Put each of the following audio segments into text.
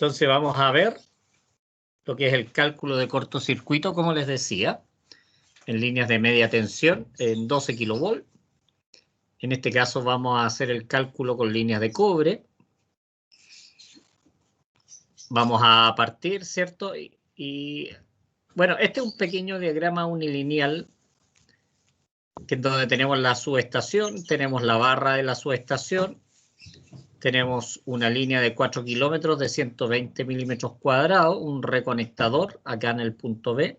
Entonces vamos a ver lo que es el cálculo de cortocircuito, como les decía, en líneas de media tensión en 12 kV. En este caso vamos a hacer el cálculo con líneas de cobre. Vamos a partir, ¿cierto? Bueno, este es un pequeño diagrama unilineal que es donde tenemos la subestación, tenemos la barra de la subestación, tenemos una línea de 4 kilómetros de 120 milímetros cuadrados, un reconectador acá en el punto B.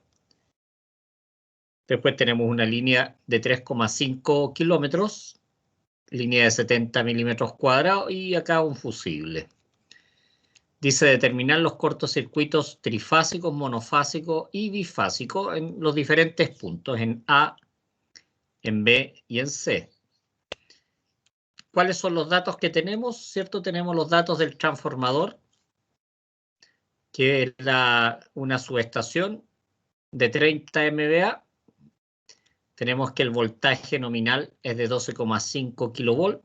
Después tenemos una línea de 3,5 kilómetros, línea de 70 milímetros cuadrados y acá un fusible. Dice determinar los cortocircuitos trifásicos, monofásicos y bifásicos en los diferentes puntos, en A, en B y en C. ¿Cuáles son los datos que tenemos? ¿Cierto? Tenemos los datos del transformador, que es una subestación de 30 MVA. Tenemos que el voltaje nominal es de 12,5 kV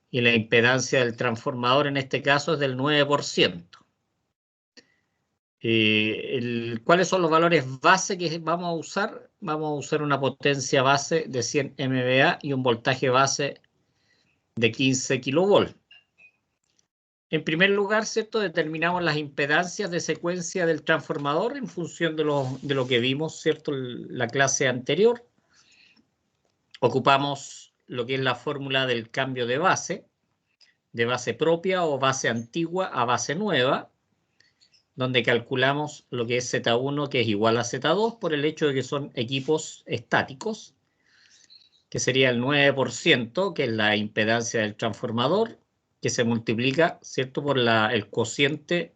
y la impedancia del transformador en este caso es del 9%. ¿Cuáles son los valores base que vamos a usar? Vamos a usar una potencia base de 100 MVA y un voltaje base de 15 kV. En primer lugar, ¿cierto? Determinamos las impedancias de secuencia del transformador en función de lo que vimos, ¿cierto? La clase anterior. Ocupamos lo que es la fórmula del cambio de base propia o base antigua a base nueva, donde calculamos lo que es Z1, que es igual a Z2, por el hecho de que son equipos estáticos, que sería el 9%, que es la impedancia del transformador, que se multiplica, ¿cierto?, por el cociente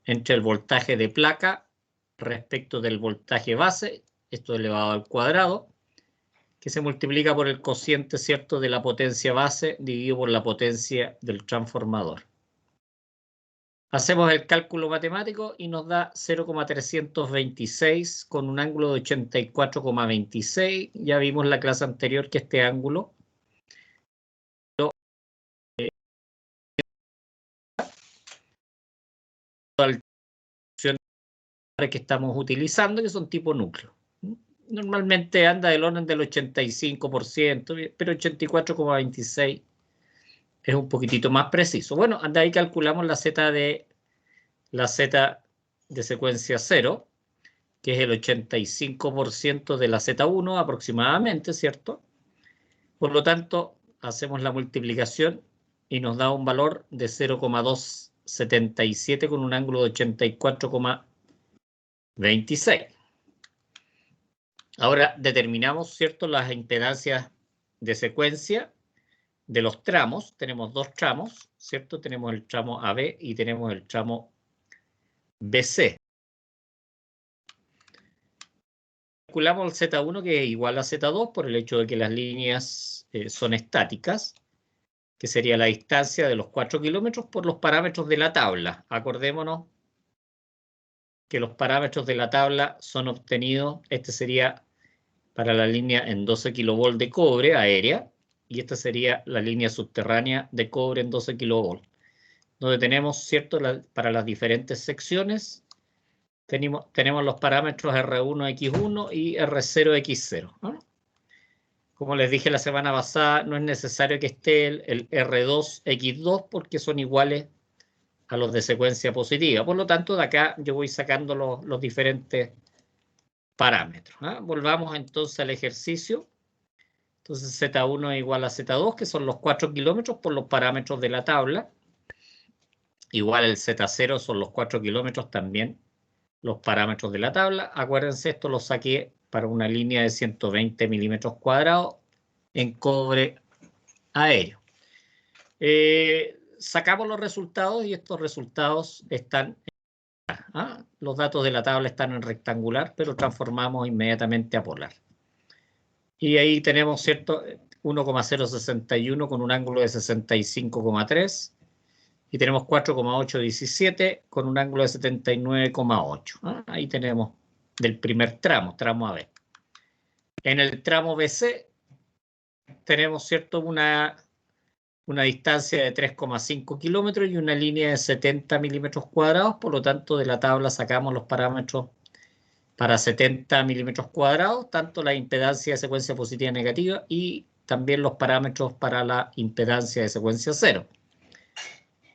entre el voltaje de placa respecto del voltaje base, esto elevado al cuadrado, que se multiplica por el cociente, ¿cierto?, de la potencia base dividido por la potencia del transformador. Hacemos el cálculo matemático y nos da 0,326 con un ángulo de 84,26. Ya vimos la clase anterior que este ángulo que estamos utilizando, que son tipo núcleo. Normalmente anda del orden del 85%, pero 84,26 es un poquitito más preciso. Bueno, de ahí calculamos la Z de secuencia 0, que es el 85% de la Z1 aproximadamente, ¿cierto? Por lo tanto, hacemos la multiplicación y nos da un valor de 0,277 con un ángulo de 84,26. Ahora determinamos, ¿cierto?, las impedancias de secuencia de los tramos. Tenemos dos tramos, ¿cierto? Tenemos el tramo AB y tenemos el tramo BC. Calculamos el Z1, que es igual a Z2 por el hecho de que las líneas son estáticas, que sería la distancia de los 4 kilómetros por los parámetros de la tabla. Acordémonos que los parámetros de la tabla son obtenidos, este sería para la línea en 12 kV de cobre aérea, y esta sería la línea subterránea de cobre en 12 kV, donde tenemos, ¿cierto?, para las diferentes secciones, tenemos los parámetros R1X1 y R0X0, ¿no? Como les dije la semana pasada, no es necesario que esté el R2X2 porque son iguales a los de secuencia positiva. Por lo tanto, de acá yo voy sacando los diferentes parámetros, ¿eh? Volvamos entonces al ejercicio. Entonces Z1 es igual a Z2, que son los 4 kilómetros por los parámetros de la tabla. Igual el Z0 son los 4 kilómetros también los parámetros de la tabla. Acuérdense, esto lo saqué para una línea de 120 milímetros cuadrados en cobre aéreo. Sacamos los resultados y estos resultados están los datos de la tabla están en rectangular, pero transformamos inmediatamente a polar. Y ahí tenemos, ¿cierto?, 1,061 con un ángulo de 65,3 y tenemos 4,817 con un ángulo de 79,8. Ahí tenemos del primer tramo AB. En el tramo BC tenemos, ¿cierto?, una una distancia de 3,5 kilómetros y una línea de 70 milímetros cuadrados. Por lo tanto, de la tabla sacamos los parámetros para 70 milímetros cuadrados, tanto la impedancia de secuencia positiva y negativa y también los parámetros para la impedancia de secuencia cero.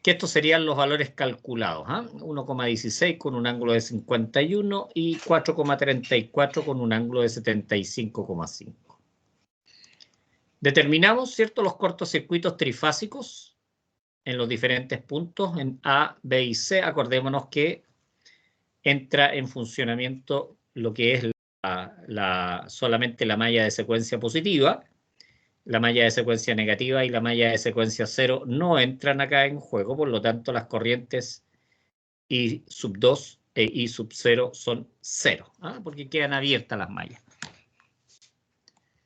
Que estos serían los valores calculados, 1,16 con un ángulo de 51 y 4,34 con un ángulo de 75,5. Determinamos, ¿cierto?, los cortocircuitos trifásicos en los diferentes puntos en A, B y C. Acordémonos que entra en funcionamiento lo que es solamente la malla de secuencia positiva. La malla de secuencia negativa y la malla de secuencia cero no entran acá en juego, por lo tanto las corrientes I sub 2 e I sub 0 son 0, porque quedan abiertas las mallas.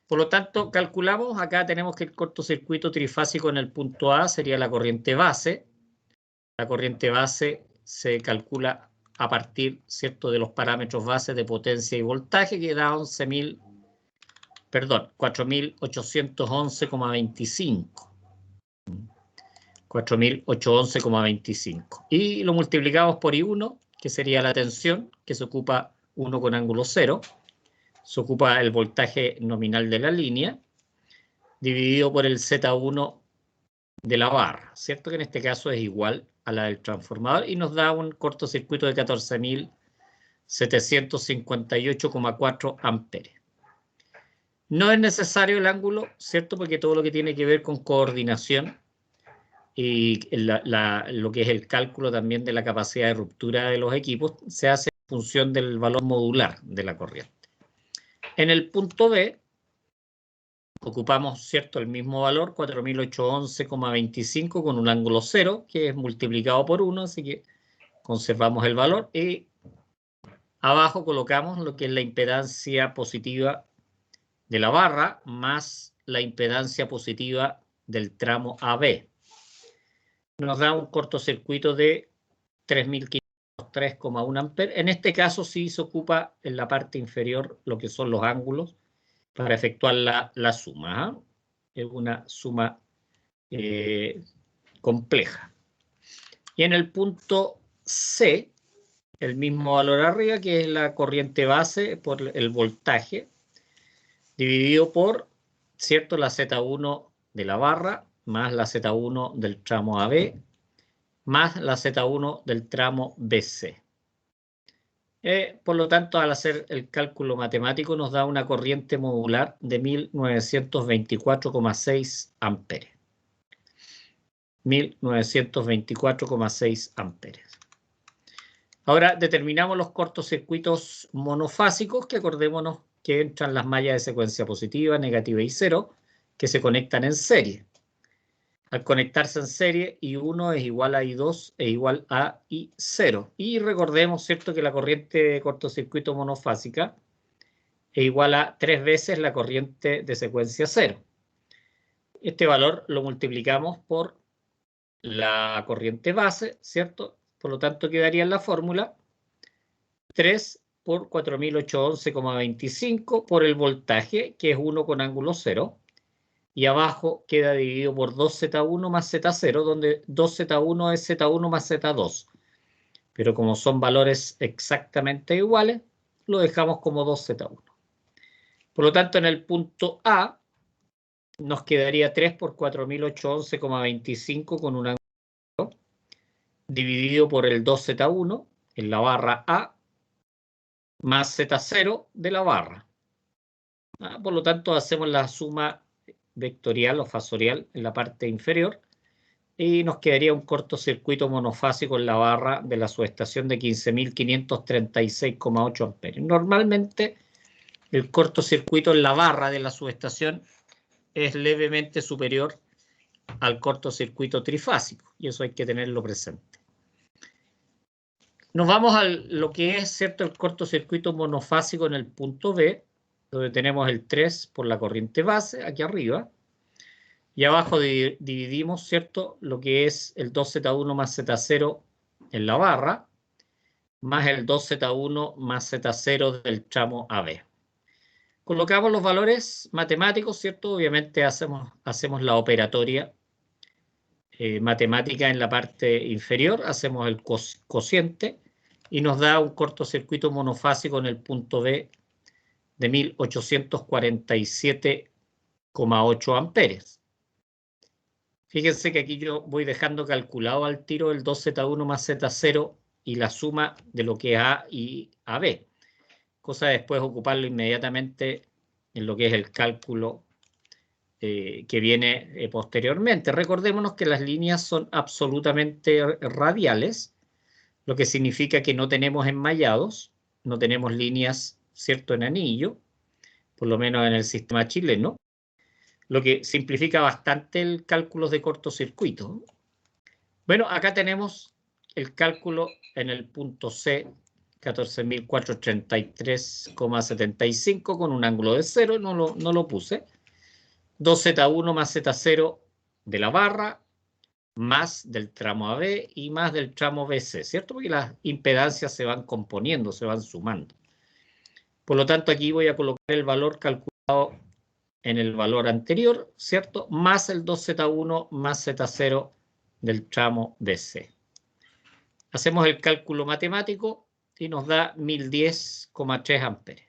Por lo tanto, calculamos, acá tenemos que el cortocircuito trifásico en el punto A sería la corriente base. La corriente base se calcula a partir, ¿cierto?, de los parámetros base de potencia y voltaje, que da 4.811,25. 4.811,25. Y lo multiplicamos por I1, que sería la tensión, que se ocupa 1 con ángulo 0. Se ocupa el voltaje nominal de la línea, dividido por el Z1 de la barra, ¿cierto? Que en este caso es igual a la del transformador y nos da un cortocircuito de 14.758,4 amperes. No es necesario el ángulo, ¿cierto? Porque todo lo que tiene que ver con coordinación y lo que es el cálculo también de la capacidad de ruptura de los equipos se hace en función del valor modular de la corriente. En el punto B ocupamos, ¿cierto?, el mismo valor, 4.811,25 con un ángulo 0, que es multiplicado por 1, así que conservamos el valor. Y abajo colocamos lo que es la impedancia positiva de la barra más la impedancia positiva del tramo AB. Nos da un cortocircuito de 3.503,1 amperes. En este caso sí se ocupa en la parte inferior lo que son los ángulos para efectuar la suma. Es una suma compleja. Y en el punto C, el mismo valor arriba, que es la corriente base por el voltaje, dividido por, ¿cierto?, la Z1 de la barra, más la Z1 del tramo AB, más la Z1 del tramo BC. Por lo tanto, al hacer el cálculo matemático, nos da una corriente modular de 1.924,6 amperes. 1.924,6 amperes. Ahora determinamos los cortocircuitos monofásicos, que acordémonos que entran las mallas de secuencia positiva, negativa y cero, que se conectan en serie. Al conectarse en serie, I1 es igual a I2 e igual a I0. Y recordemos, ¿cierto?, que la corriente de cortocircuito monofásica es igual a 3 veces la corriente de secuencia 0. Este valor lo multiplicamos por la corriente base, ¿cierto? Por lo tanto, quedaría en la fórmula 3 por 4.811,25 por el voltaje, que es 1 con ángulo 0. Y abajo queda dividido por 2Z1 más Z0, donde 2Z1 es Z1 más Z2. Pero como son valores exactamente iguales, lo dejamos como 2Z1. Por lo tanto, en el punto A nos quedaría 3 por 4.811,25 con un ángulo dividido por el 2Z1 en la barra A más Z0 de la barra. Por lo tanto, hacemos la suma vectorial o fasorial en la parte inferior y nos quedaría un cortocircuito monofásico en la barra de la subestación de 15.536,8 amperes. Normalmente el cortocircuito en la barra de la subestación es levemente superior al cortocircuito trifásico y eso hay que tenerlo presente. Nos vamos a lo que es, ¿cierto?, el cortocircuito monofásico en el punto B, donde tenemos el 3 por la corriente base, aquí arriba. Y abajo dividimos, ¿cierto?, lo que es el 2Z1 más Z0 en la barra, más el 2Z1 más Z0 del tramo AB. Colocamos los valores matemáticos, ¿cierto? Obviamente hacemos la operatoria matemática en la parte inferior, hacemos el cociente y nos da un cortocircuito monofásico en el punto B de 1847,8 amperes. Fíjense que aquí yo voy dejando calculado al tiro el 2Z1 más Z0 y la suma de lo que es A y AB. Cosa de después ocuparlo inmediatamente en lo que es el cálculo que viene posteriormente. Recordémonos que las líneas son absolutamente radiales, lo que significa que no tenemos enmallados, no tenemos líneas, ¿cierto?, en anillo, por lo menos en el sistema chileno, lo que simplifica bastante el cálculo de cortocircuito. Bueno, acá tenemos el cálculo en el punto C, 14.433,75 con un ángulo de 0, no lo puse. 2Z1 más Z0 de la barra, más del tramo AB y más del tramo BC, ¿cierto? Porque las impedancias se van componiendo, se van sumando. Por lo tanto, aquí voy a colocar el valor calculado en el valor anterior, ¿cierto? Más el 2Z1 más Z0 del tramo BC. Hacemos el cálculo matemático y nos da 1010,3 amperes.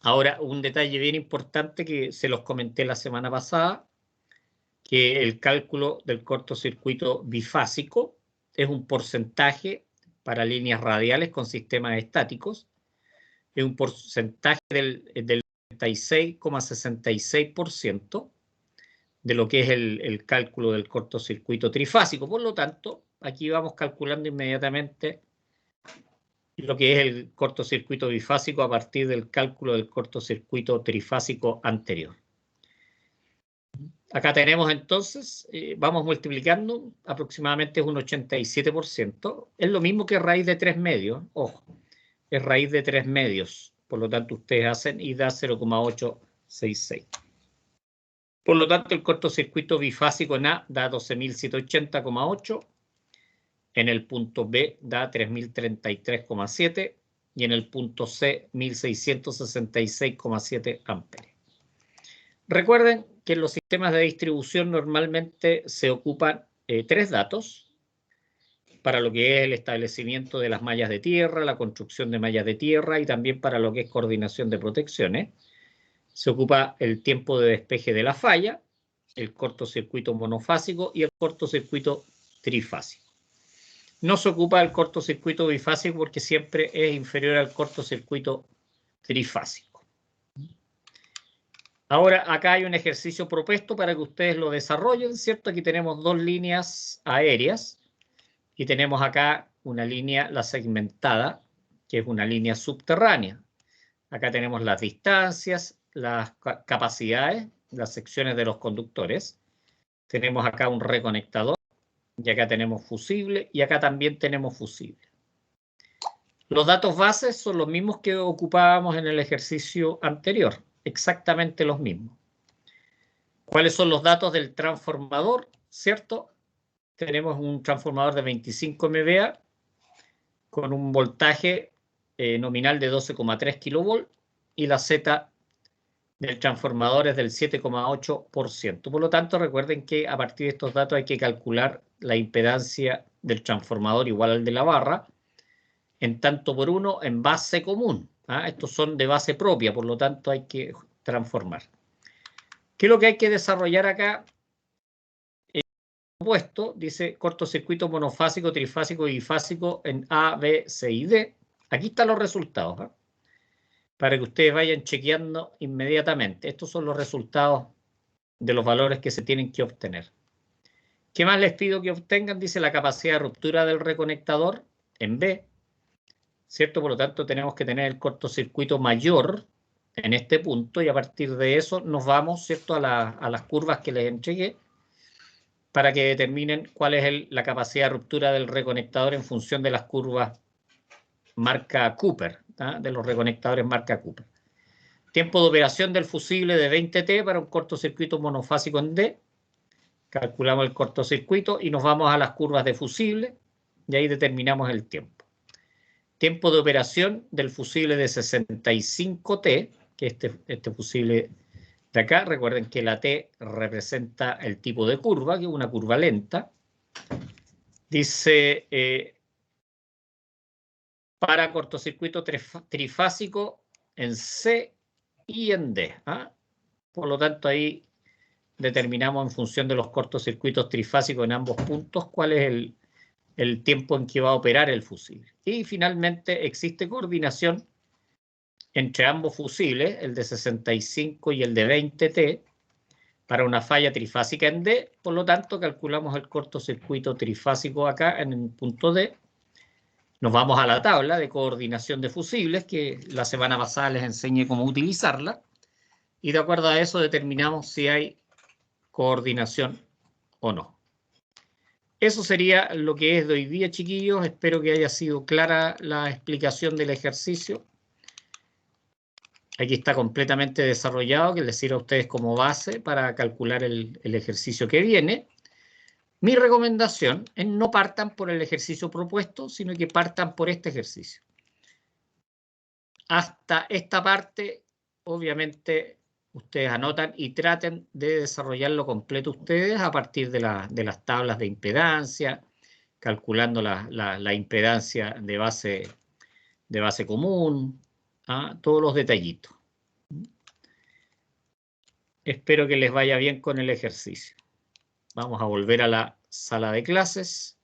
Ahora, un detalle bien importante que se los comenté la semana pasada, que el cálculo del cortocircuito bifásico es un porcentaje para líneas radiales con sistemas estáticos, es un porcentaje del 36,66% de lo que es el cálculo del cortocircuito trifásico. Por lo tanto, aquí vamos calculando inmediatamente lo que es el cortocircuito bifásico a partir del cálculo del cortocircuito trifásico anterior. Acá tenemos entonces, vamos multiplicando, aproximadamente es un 87%. Es lo mismo que raíz de 3 medios, ojo, es raíz de 3 medios. Por lo tanto, ustedes hacen y da 0,866. Por lo tanto, el cortocircuito bifásico en A da 12.780,8. En el punto B da 3.033,7 y en el punto C 1.666,7 amperes. Recuerden que en los sistemas de distribución normalmente se ocupan 3 datos para lo que es el establecimiento de las mallas de tierra, la construcción de mallas de tierra y también para lo que es coordinación de protecciones. Se ocupa el tiempo de despeje de la falla, el cortocircuito monofásico y el cortocircuito trifásico. No se ocupa el cortocircuito bifásico porque siempre es inferior al cortocircuito trifásico. Ahora, acá hay un ejercicio propuesto para que ustedes lo desarrollen, ¿cierto? Aquí tenemos 2 líneas aéreas y tenemos acá una línea, la segmentada, que es una línea subterránea. Acá tenemos las distancias, las capacidades, las secciones de los conductores. Tenemos acá un reconectador. Y acá tenemos fusible y acá también tenemos fusible. Los datos bases son los mismos que ocupábamos en el ejercicio anterior, exactamente los mismos. ¿Cuáles son los datos del transformador? ¿Cierto? Tenemos un transformador de 25 MVA con un voltaje nominal de 12,3 kV y la Z del transformador es del 7,8%. Por lo tanto, recuerden que a partir de estos datos hay que calcular la impedancia del transformador igual al de la barra, en tanto por uno en base común. Estos son de base propia, por lo tanto hay que transformar. ¿Qué es lo que hay que desarrollar acá? El opuesto dice cortocircuito monofásico, trifásico y bifásico en A, B, C y D. Aquí están los resultados, para que ustedes vayan chequeando inmediatamente. Estos son los resultados de los valores que se tienen que obtener. ¿Qué más les pido que obtengan? Dice la capacidad de ruptura del reconectador en B, ¿cierto? Por lo tanto, tenemos que tener el cortocircuito mayor en este punto y a partir de eso nos vamos, ¿cierto?, a las curvas que les entregué para que determinen cuál es la capacidad de ruptura del reconectador en función de las curvas marca Cooper, de los reconectadores marca Cooper. Tiempo de operación del fusible de 20T para un cortocircuito monofásico en D. Calculamos el cortocircuito y nos vamos a las curvas de fusible y ahí determinamos el tiempo. Tiempo de operación del fusible de 65T, que este fusible de acá. Recuerden que la T representa el tipo de curva, que es una curva lenta. Dice, para cortocircuito trifásico en C y en D. Por lo tanto, ahí determinamos en función de los cortocircuitos trifásicos en ambos puntos cuál es el tiempo en que va a operar el fusible. Y finalmente existe coordinación entre ambos fusibles, el de 65 y el de 20T, para una falla trifásica en D. Por lo tanto, calculamos el cortocircuito trifásico acá en el punto D. Nos vamos a la tabla de coordinación de fusibles, que la semana pasada les enseñé cómo utilizarla. Y de acuerdo a eso determinamos si hay coordinación o no. Eso sería lo que es de hoy día, chiquillos. Espero que haya sido clara la explicación del ejercicio. Aquí está completamente desarrollado, que les sirve a ustedes como base para calcular el ejercicio que viene. Mi recomendación es no partan por el ejercicio propuesto, sino que partan por este ejercicio. Hasta esta parte, obviamente, ustedes anotan y traten de desarrollarlo completo ustedes a partir de las tablas de impedancia, calculando la impedancia de base común, todos los detallitos. Espero que les vaya bien con el ejercicio. Vamos a volver a la sala de clases.